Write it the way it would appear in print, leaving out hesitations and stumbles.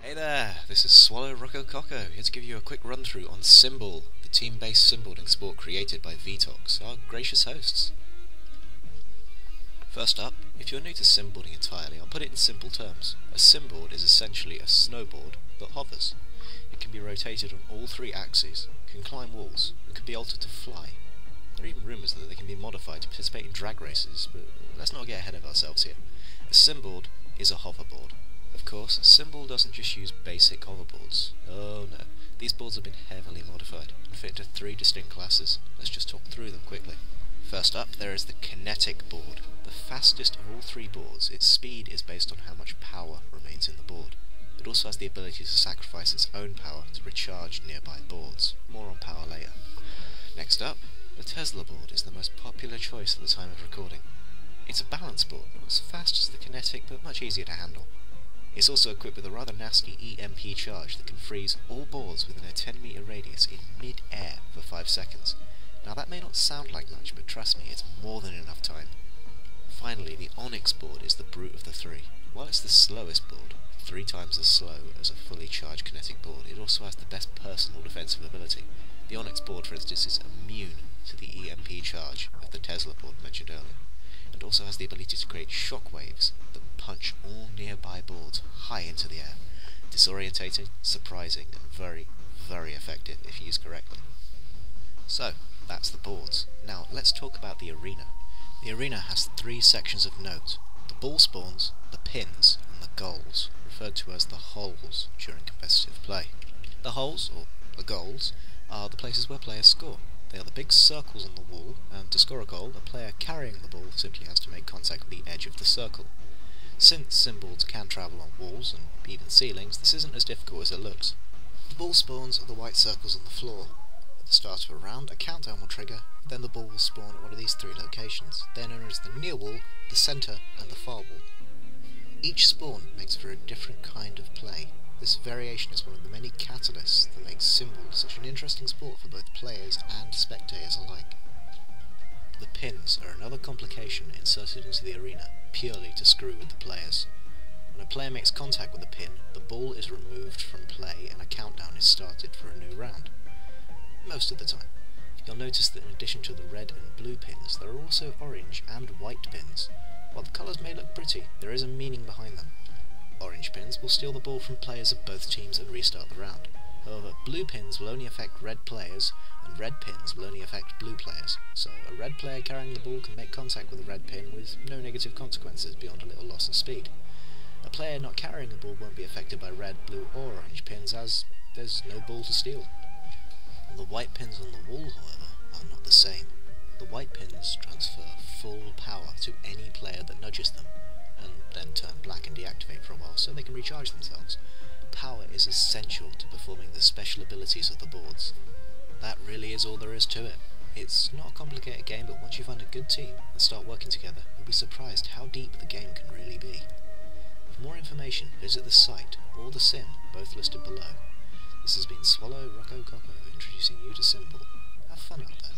Hey there, this is Swallow Rocco Coco, here to give you a quick run through on SimBall, the team-based simboarding sport created by Vtox, our gracious hosts. First up, if you're new to simboarding entirely, I'll put it in simple terms. A simboard is essentially a snowboard that hovers. It can be rotated on all three axes, can climb walls, and can be altered to fly. There are even rumours that they can be modified to participate in drag races, but let's not get ahead of ourselves here. A simboard is a hoverboard. Of course, SimBall doesn't just use basic hoverboards. Oh no, these boards have been heavily modified and fit into 3 distinct classes. Let's just talk through them quickly. First up, there is the kinetic board. The fastest of all 3 boards, its speed is based on how much power remains in the board. It also has the ability to sacrifice its own power to recharge nearby boards. More on power later. Next up, the Tesla board is the most popular choice at the time of recording. It's a balance board, not as fast as the kinetic, but much easier to handle. It's also equipped with a rather nasty EMP charge that can freeze all boards within a 10-meter radius in mid-air for 5 seconds. Now that may not sound like much, but trust me, it's more than enough time. Finally, the Onyx board is the brute of the 3. While it's the slowest board, 3 times as slow as a fully charged kinetic board, it also has the best personal defensive ability. The Onyx board, for instance, is immune to the EMP charge of the Tesla board mentioned earlier, and also has the ability to create shockwaves that punch all nearby boards high into the air. Disorientating, surprising, and very, very effective if used correctly. So, that's the boards. Now, let's talk about the arena. The arena has 3 sections of note: the ball spawns, the pins, and the goals, referred to as the holes during competitive play. The holes, or the goals, are the places where players score. They are the big circles on the wall, and to score a goal, a player carrying the ball simply has to make contact with the edge of the circle. Since symbols can travel on walls and even ceilings, this isn't as difficult as it looks. The ball spawns are the white circles on the floor. At the start of a round, a countdown will trigger, then the ball will spawn at one of these 3 locations. They are known as the near wall, the centre, and the far wall. Each spawn makes for a different kind of play. This variation is one of the many catalysts that makes SimBall such an interesting sport for both players and spectators alike. The pins are another complication inserted into the arena, purely to screw with the players. When a player makes contact with a pin, the ball is removed from play and a countdown is started for a new round. Most of the time. You'll notice that in addition to the red and blue pins, there are also orange and white pins. While the colours may look pretty, there is a meaning behind them. Orange pins will steal the ball from players of both teams and restart the round. However, blue pins will only affect red players, and red pins will only affect blue players, so a red player carrying the ball can make contact with a red pin with no negative consequences beyond a little loss of speed. A player not carrying a ball won't be affected by red, blue or orange pins, as there's no ball to steal. The white pins on the wall, however, are not the same. The white pins transfer full power to any player that nudges them, and then turn black and deactivate for a while so they can recharge themselves. Power is essential to performing the special abilities of the boards. That really is all there is to it. It's not a complicated game, but once you find a good team and start working together, you'll be surprised how deep the game can really be. For more information, visit the site or the sim, both listed below. This has been Swallow Rocco Coco, introducing you to SimBall. Have fun out there.